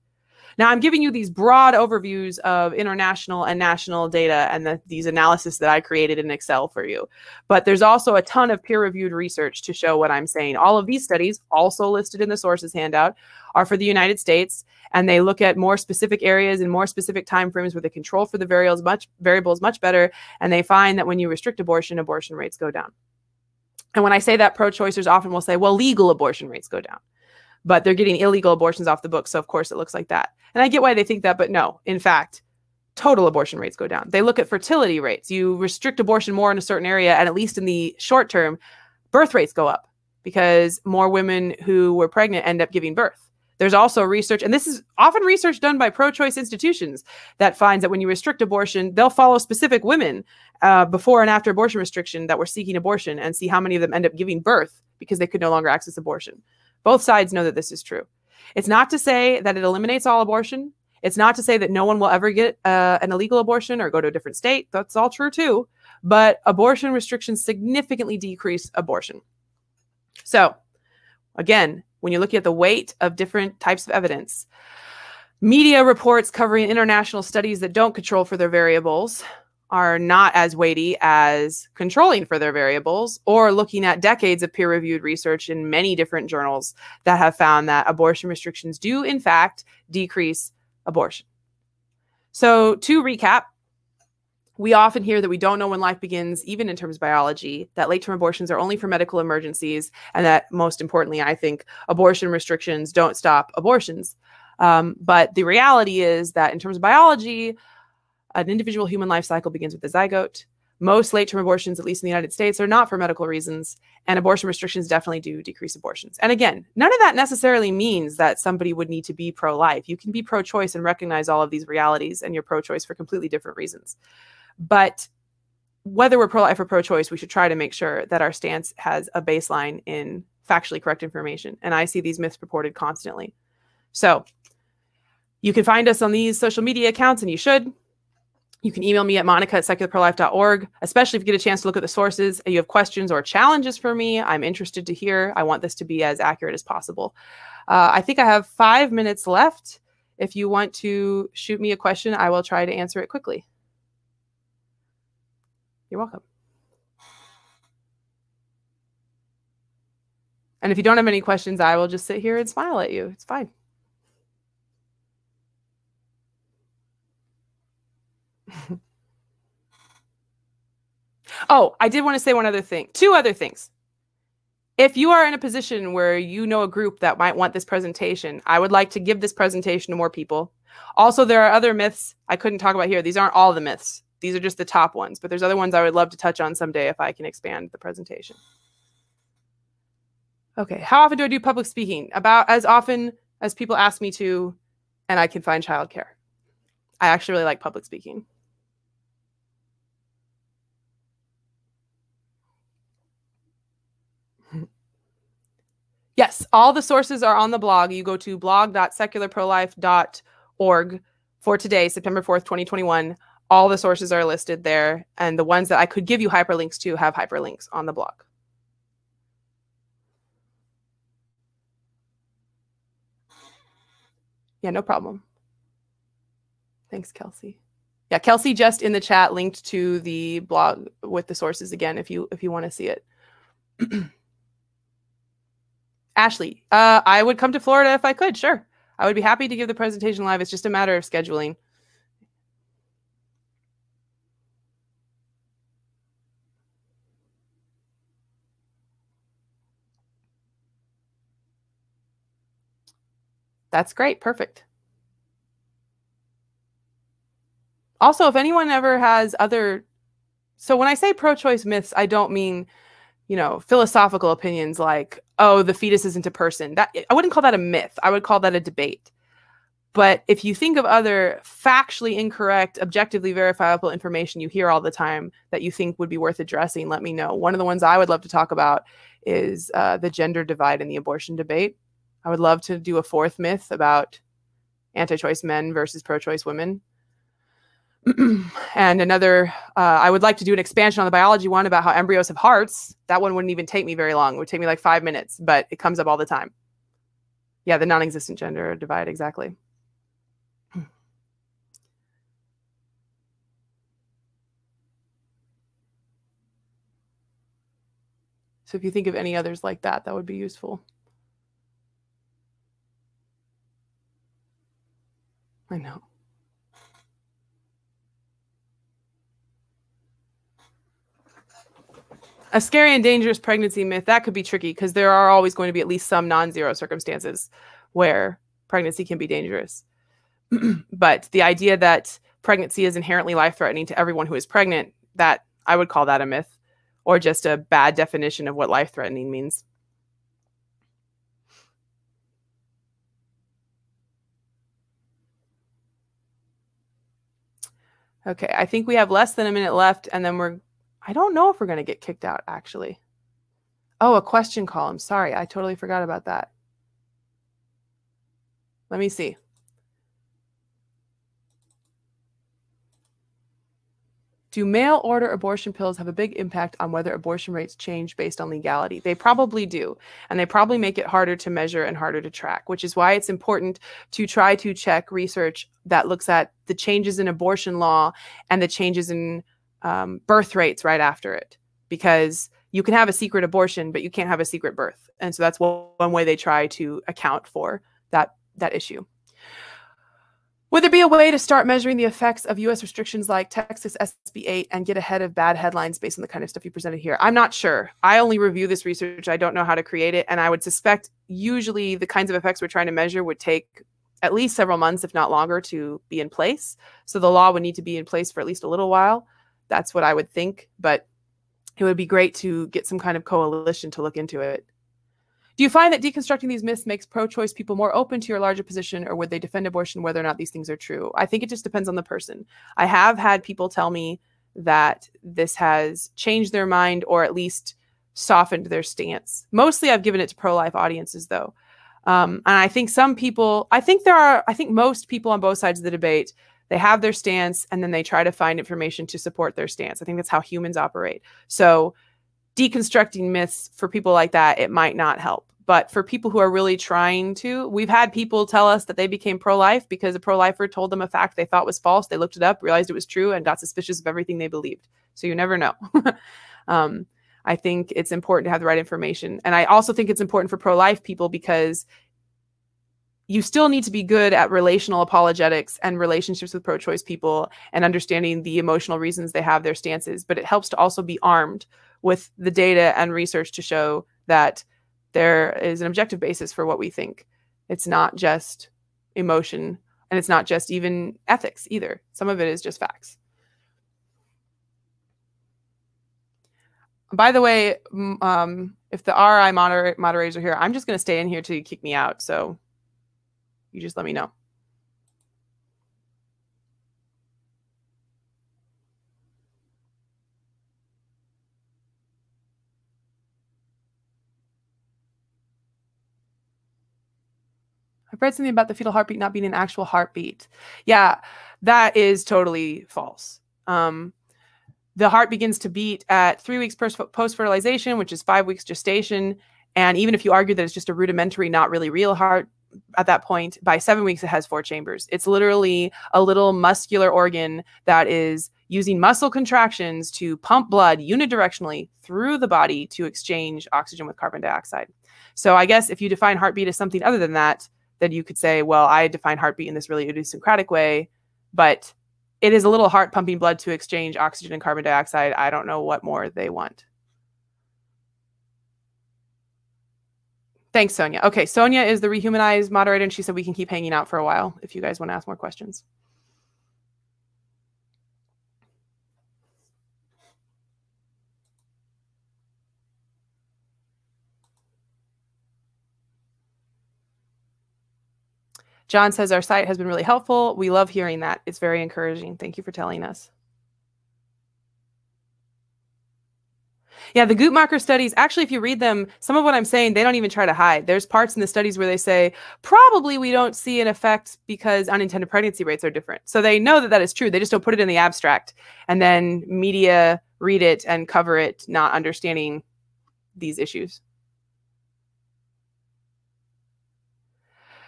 Now, I'm giving you these broad overviews of international and national data and these analysis that I created in Excel for you. But there's also a ton of peer-reviewed research to show what I'm saying. All of these studies, also listed in the sources handout, are for the United States, and they look at more specific areas and more specific timeframes where they control for the variables much better, and they find that when you restrict abortion, abortion rates go down. And when I say that, pro-choicers often will say, well, legal abortion rates go down. But they're getting illegal abortions off the books, so of course it looks like that. And I get why they think that, but no, in fact, total abortion rates go down. They look at fertility rates. You restrict abortion more in a certain area, and at least in the short term, birth rates go up because more women who were pregnant end up giving birth. There's also research, and this is often research done by pro-choice institutions, that finds that when you restrict abortion, they'll follow specific women before and after abortion restriction that were seeking abortion and see how many of them end up giving birth because they could no longer access abortion. Both sides know that this is true. It's not to say that it eliminates all abortion. It's not to say that no one will ever get an illegal abortion or go to a different state. That's all true too. But abortion restrictions significantly decrease abortion. So again, when you're looking at the weight of different types of evidence, media reports covering international studies that don't control for their variables are not as weighty as controlling for their variables, or looking at decades of peer-reviewed research in many different journals that have found that abortion restrictions do, in fact, decrease abortion. So to recap, we often hear that we don't know when life begins, even in terms of biology, that late-term abortions are only for medical emergencies, and that most importantly, I think, abortion restrictions don't stop abortions. But the reality is that in terms of biology, an individual human life cycle begins with the zygote. Most late-term abortions, at least in the United States, are not for medical reasons, and abortion restrictions definitely do decrease abortions. And again, none of that necessarily means that somebody would need to be pro-life. You can be pro-choice and recognize all of these realities, and you're pro-choice for completely different reasons. But whether we're pro-life or pro-choice, we should try to make sure that our stance has a baseline in factually correct information. And I see these myths purported constantly. So You can find us on these social media accounts, and you should. You can email me at monica@secularprolife.org, especially if you get a chance to look at the sources and you have questions or challenges for me. I'm interested to hear. I want this to be as accurate as possible. I think I have 5 minutes left. If you want to shoot me a question, I will try to answer it quickly. You're welcome. And if you don't have any questions, I will just sit here and smile at you. It's fine. Oh, I did want to say one other thing. 2 other things. If you are in a position where you know a group that might want this presentation, I would like to give this presentation to more people. Also, there are other myths I couldn't talk about here. These aren't all the myths. These are just the top ones, but there's other ones I would love to touch on someday if I can expand the presentation. Okay, how often do I do public speaking? About as often as people ask me to, and I can find childcare. I actually really like public speaking. Yes, all the sources are on the blog. You go to blog.secularprolife.org for today, September 4th, 2021. All the sources are listed there, and the ones that I could give you hyperlinks to have hyperlinks on the blog. Yeah, no problem. Thanks, Kelsey. Yeah, Kelsey just in the chat linked to the blog with the sources again if you want to see it. Ashley, I would come to Florida if I could, sure. I would be happy to give the presentation live. It's just a matter of scheduling. That's great. Perfect. Also, if anyone ever has other... So when I say pro-choice myths, I don't mean, you know, philosophical opinions like, oh, the fetus isn't a person. That I wouldn't call that a myth. I would call that a debate. But if you think of other factually incorrect, objectively verifiable information you hear all the time that you think would be worth addressing, let me know. One of the ones I would love to talk about is the gender divide in the abortion debate. I would love to do a 4th myth about anti-choice men versus pro-choice women. And another, I would like to do an expansion on the biology one about how embryos have hearts. That one wouldn't even take me very long. It would take me like 5 minutes, but it comes up all the time. Yeah, the non-existent gender divide, exactly. So if you think of any others like that, that would be useful. I know. A scary and dangerous pregnancy myth, that could be tricky because there are always going to be at least some non-zero circumstances where pregnancy can be dangerous. But the idea that pregnancy is inherently life-threatening to everyone who is pregnant, that I would call that a myth, or just a bad definition of what life-threatening means. Okay, I think we have less than a minute left, and then I don't know if we're going to get kicked out, actually. Oh, a question column. Sorry, I totally forgot about that. Let me see. Do mail order abortion pills have a big impact on whether abortion rates change based on legality? They probably do, and they probably make it harder to measure and harder to track, which is why it's important to try to check research that looks at the changes in abortion law and the changes in birth rates right after it, because you can have a secret abortion, but you can't have a secret birth. And so that's one way they try to account for that issue. Would there be a way to start measuring the effects of U.S. restrictions like Texas SB 8 and get ahead of bad headlines based on the kind of stuff you presented here? I'm not sure. I only review this research. I don't know how to create it. And I would suspect usually the kinds of effects we're trying to measure would take at least several months, if not longer, to be in place. So the law would need to be in place for at least a little while. That's what I would think. But it would be great to get some kind of coalition to look into it. Do you find that deconstructing these myths makes pro-choice people more open to your larger position, or would they defend abortion whether or not these things are true? I think it just depends on the person. I have had people tell me that this has changed their mind or at least softened their stance. Mostly I've given it to pro-life audiences, though. And I think some people, I think most people on both sides of the debate, they have their stance and then they try to find information to support their stance. I think that's how humans operate. So deconstructing myths for people like that, it might not help. But for people who are really trying to, we've had people tell us that they became pro-life because a pro-lifer told them a fact they thought was false. They looked it up, realized it was true, and got suspicious of everything they believed. So you never know. I think it's important to have the right information. And I also think it's important for pro-life people because you still need to be good at relational apologetics and relationships with pro-choice people and understanding the emotional reasons they have their stances. But it helps to also be armed with the data and research to show that there is an objective basis for what we think. It's not just emotion, and it's not just even ethics either. Some of it is just facts. By the way, if the RI moderators are here, I'm just going to stay in here till you kick me out. So you just let me know. I've read something about the fetal heartbeat not being an actual heartbeat. Yeah, that is totally false. The heart begins to beat at 3 weeks post-fertilization, which is 5 weeks gestation. And even if you argue that it's just a rudimentary, not really real heart at that point, by 7 weeks, it has 4 chambers. It's literally a little muscular organ that is using muscle contractions to pump blood unidirectionally through the body to exchange oxygen with carbon dioxide. So I guess if you define heartbeat as something other than that, then you could say, well, I define heartbeat in this really idiosyncratic way, but it is a little heart pumping blood to exchange oxygen and carbon dioxide. I don't know what more they want. Thanks, Sonia. Okay, Sonia is the Rehumanize moderator, and she said we can keep hanging out for a while if you guys want to ask more questions. John says our site has been really helpful. We love hearing that. It's very encouraging. Thank you for telling us. Yeah, the Guttmacher studies, actually, if you read them, some of what I'm saying, they don't even try to hide. There's parts in the studies where they say, probably we don't see an effect because unintended pregnancy rates are different. So they know that that is true. They just don't put it in the abstract. And then media read it and cover it, not understanding these issues.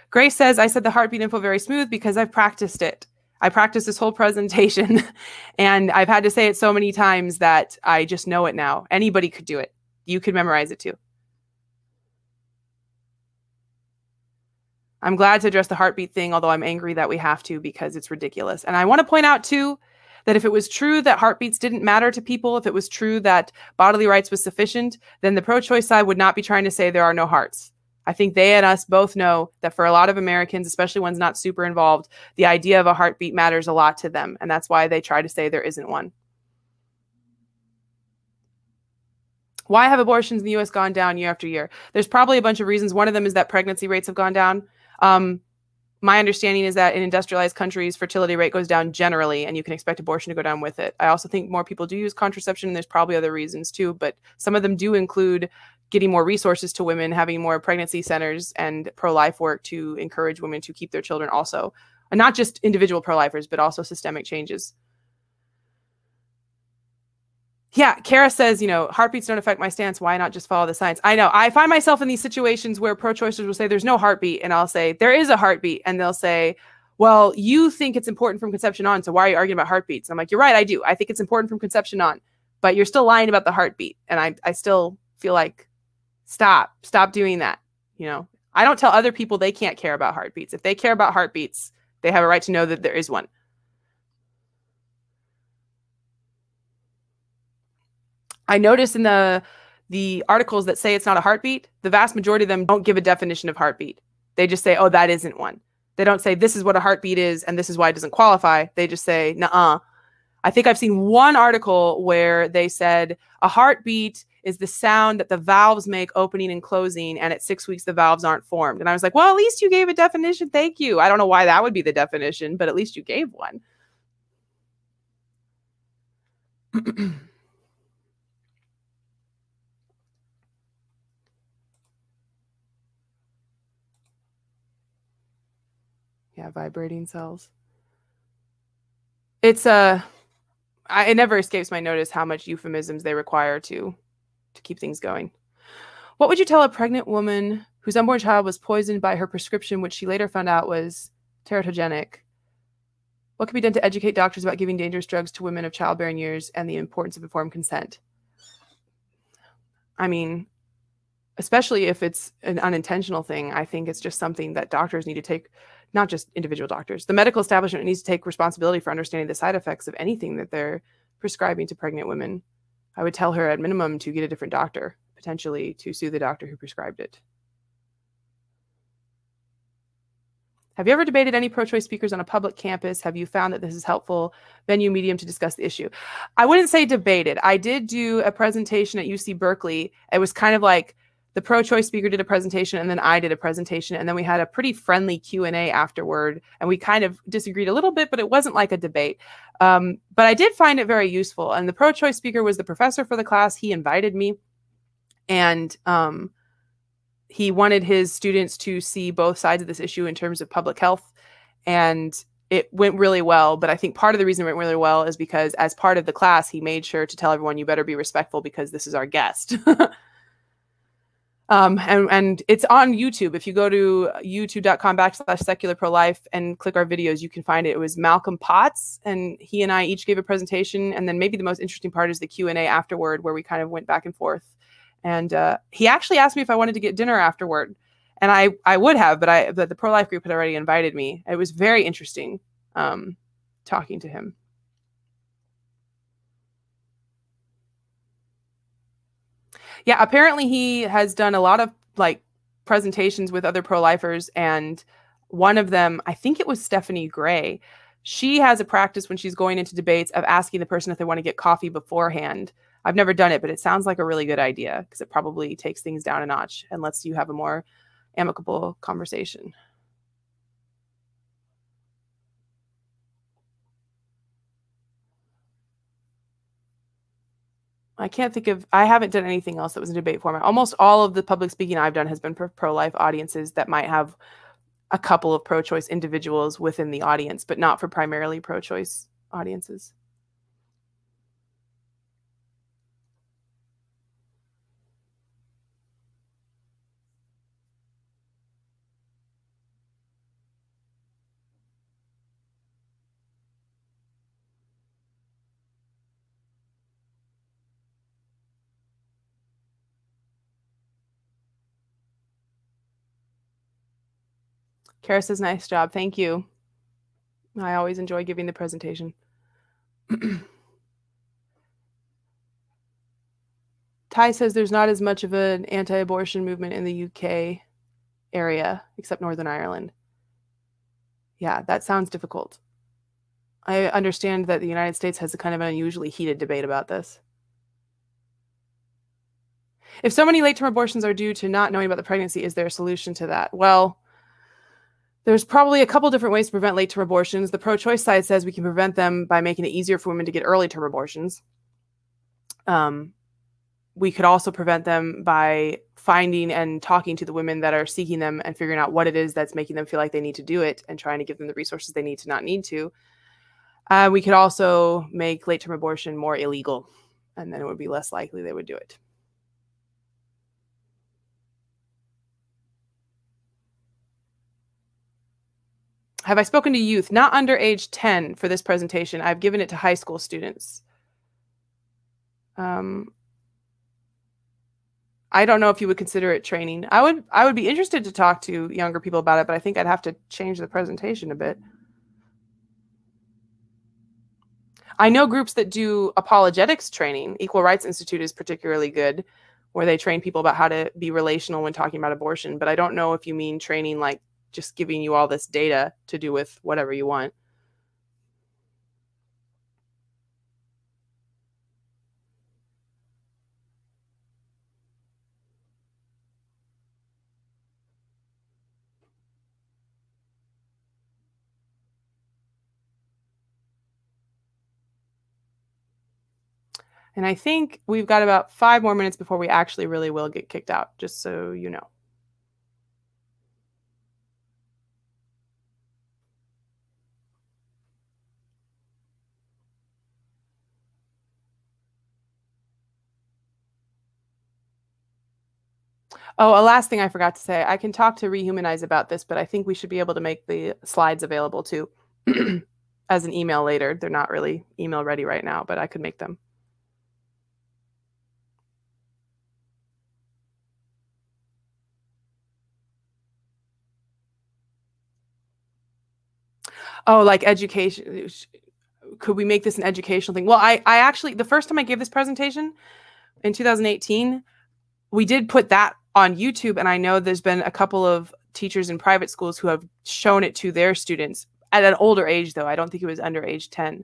Grace says, I said the heartbeat info very smooth because I've practiced it. I practiced this whole presentation and I've had to say it so many times that I just know it now. Anybody could do it. You could memorize it too. I'm glad to address the heartbeat thing, although I'm angry that we have to because it's ridiculous. And I want to point out too that if it was true that heartbeats didn't matter to people, if it was true that bodily rights was sufficient, then the pro-choice side would not be trying to say there are no hearts. I think they and us both know that for a lot of Americans, especially ones not super involved, the idea of a heartbeat matters a lot to them. And that's why they try to say there isn't one. Why have abortions in the US gone down year after year? There's probably a bunch of reasons. One of them is that pregnancy rates have gone down. My understanding is that in industrialized countries, fertility rate goes down generally, and you can expect abortion to go down with it. I also think more people do use contraception, and there's probably other reasons too, but some of them do include getting more resources to women, having more pregnancy centers and pro-life work to encourage women to keep their children also. And not just individual pro-lifers, but also systemic changes. Yeah, Kara says, you know, heartbeats don't affect my stance. Why not just follow the science? I know. I find myself in these situations where pro-choicers will say there's no heartbeat, and I'll say there is a heartbeat, and they'll say, well, you think it's important from conception on, so why are you arguing about heartbeats? And I'm like, you're right, I do. I think it's important from conception on, but you're still lying about the heartbeat, and I still feel like stop doing that. You know, I don't tell other people they can't care about heartbeats. If they care about heartbeats, they have a right to know that there is one. I notice in the articles that say it's not a heartbeat, the vast majority of them don't give a definition of heartbeat. They just say, oh, that isn't one. They don't say this is what a heartbeat is and this is why it doesn't qualify. They just say, nuh-uh. I think I've seen one article where they said a heartbeat is the sound that the valves make opening and closing, and at 6 weeks the valves aren't formed. And I was like, well, at least you gave a definition. Thank you. I don't know why that would be the definition, but at least you gave one. Yeah, vibrating cells. It's it never escapes my notice how much euphemisms they require to keep things going. What would you tell a pregnant woman whose unborn child was poisoned by her prescription, which she later found out was teratogenic? What can be done to educate doctors about giving dangerous drugs to women of childbearing years and the importance of informed consent? I mean, especially if it's an unintentional thing, I think it's just something that doctors need to take, not just individual doctors. The medical establishment needs to take responsibility for understanding the side effects of anything that they're prescribing to pregnant women. I would tell her at minimum to get a different doctor, potentially to sue the doctor who prescribed it. Have you ever debated any pro-choice speakers on a public campus? Have you found that this is helpful venue medium to discuss the issue? I wouldn't say debated. I did do a presentation at UC Berkeley. It was kind of like the pro-choice speaker did a presentation and then I did a presentation, and then we had a pretty friendly Q&A afterward, and we kind of disagreed a little bit, but it wasn't like a debate. But I did find it very useful. And the pro-choice speaker was the professor for the class. He invited me, and he wanted his students to see both sides of this issue in terms of public health. And it went really well. But I think part of the reason it went really well is because as part of the class, he made sure to tell everyone, you better be respectful because this is our guest. And it's on YouTube. If you go to youtube.com/secularprolife and click our videos, you can find it. It was Malcolm Potts, and he and I each gave a presentation. And then maybe the most interesting part is the Q&A afterward, where we kind of went back and forth. And he actually asked me if I wanted to get dinner afterward. And I would have, but the pro-life group had already invited me. It was very interesting talking to him. Yeah, apparently he has done a lot of like presentations with other pro-lifers, and one of them, I think it was Stephanie Gray, she has a practice when she's going into debates of asking the person if they want to get coffee beforehand. I've never done it, but it sounds like a really good idea because it probably takes things down a notch and lets you have a more amicable conversation. I can't think of, I haven't done anything else that was in debate format. Almost all of the public speaking I've done has been for pro-life audiences that might have a couple of pro-choice individuals within the audience, but not for primarily pro-choice audiences. Kara says, nice job. Thank you. I always enjoy giving the presentation. Ty says there's not as much of an anti-abortion movement in the UK area, except Northern Ireland. Yeah, that sounds difficult. I understand that the United States has a kind of an unusually heated debate about this. If so many late-term abortions are due to not knowing about the pregnancy, is there a solution to that? Well, there's probably a couple different ways to prevent late-term abortions. The pro-choice side says we can prevent them by making it easier for women to get early-term abortions. We could also prevent them by finding and talking to the women that are seeking them and figuring out what it is that's making them feel like they need to do it and trying to give them the resources they need to not need to. We could also make late-term abortion more illegal, and then it would be less likely they would do it. Have I spoken to youth not under age 10 for this presentation? I've given it to high school students. I don't know if you would consider it training. I would be interested to talk to younger people about it, but I think I'd have to change the presentation a bit. I know groups that do apologetics training. Equal Rights Institute is particularly good, where they train people about how to be relational when talking about abortion. But I don't know if you mean training like just giving you all this data to do with whatever you want. And I think we've got about 5 more minutes before we actually really will get kicked out, just so you know. Oh, a last thing I forgot to say. I can talk to Rehumanize about this, but I think we should be able to make the slides available too as an email later. They're not really email ready right now, but I could make them. Oh, like education. Could we make this an educational thing? Well, I actually, the first time I gave this presentation in 2018, we did put that on YouTube. And I know there's been a couple of teachers in private schools who have shown it to their students at an older age, though. I don't think it was under age 10.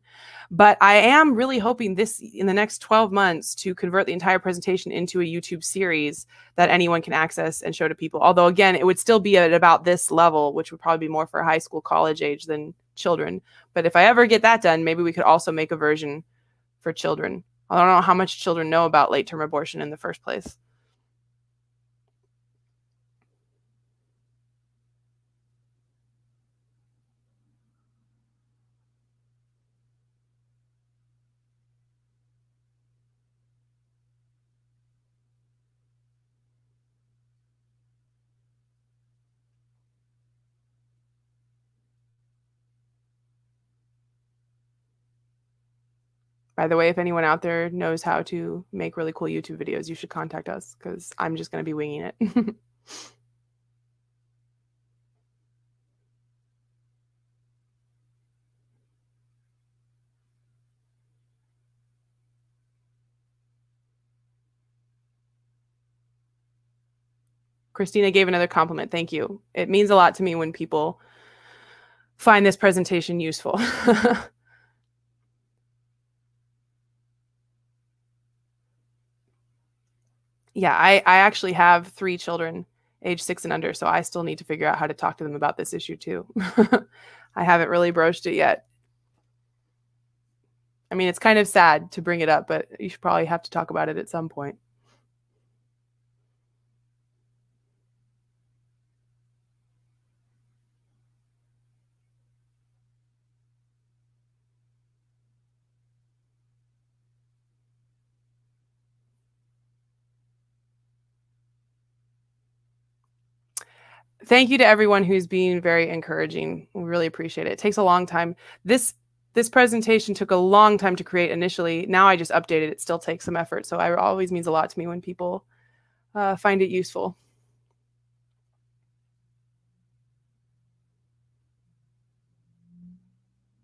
But I am really hoping this in the next 12 months to convert the entire presentation into a YouTube series that anyone can access and show to people. Although, again, it would still be at about this level, which would probably be more for high school, college age than children. But if I ever get that done, maybe we could also make a version for children. I don't know how much children know about late-term abortion in the first place. By the way, if anyone out there knows how to make really cool YouTube videos, you should contact us because I'm just going to be winging it. Christina gave another compliment. Thank you. It means a lot to me when people find this presentation useful. Yeah, I actually have 3 children, age 6 and under, so I still need to figure out how to talk to them about this issue too. I haven't really broached it yet. I mean, it's kind of sad to bring it up, but you should probably have to talk about it at some point. Thank you to everyone who's been very encouraging. We really appreciate it. It takes a long time. This presentation took a long time to create initially. Now I just updated it. It still takes some effort. So it always means a lot to me when people find it useful.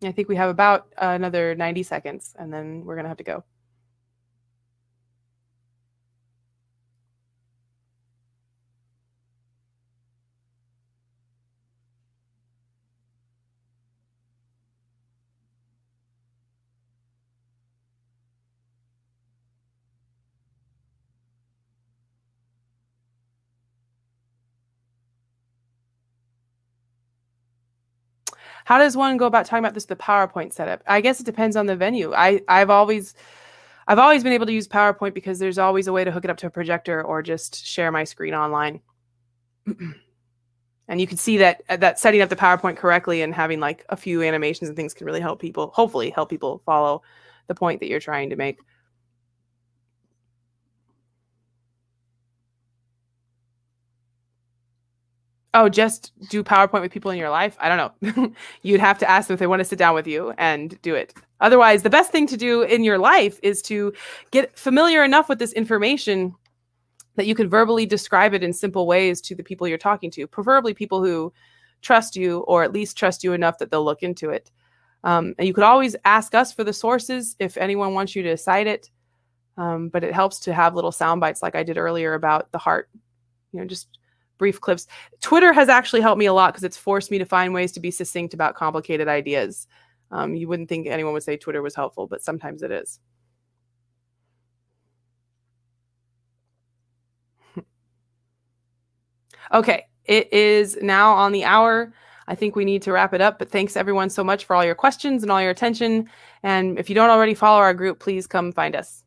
I think we have about another 90 seconds, and then we're going to have to go. How does one go about talking about this, the PowerPoint setup? I guess it depends on the venue. I've always been able to use PowerPoint because there's always a way to hook it up to a projector or just share my screen online. And you can see that setting up the PowerPoint correctly and having like a few animations and things can really help people, hopefully help people follow the point that you're trying to make. Oh, just do PowerPoint with people in your life? I don't know. You'd have to ask them if they want to sit down with you and do it. Otherwise, the best thing to do in your life is to get familiar enough with this information that you can verbally describe it in simple ways to the people you're talking to, preferably people who trust you or at least trust you enough that they'll look into it. And you could always ask us for the sources if anyone wants you to cite it. But it helps to have little sound bites like I did earlier about the heart, just brief clips. Twitter has actually helped me a lot because it's forced me to find ways to be succinct about complicated ideas. You wouldn't think anyone would say Twitter was helpful, but sometimes it is. Okay, it is now on the hour. I think we need to wrap it up, but thanks everyone so much for all your questions and all your attention. And if you don't already follow our group, please come find us.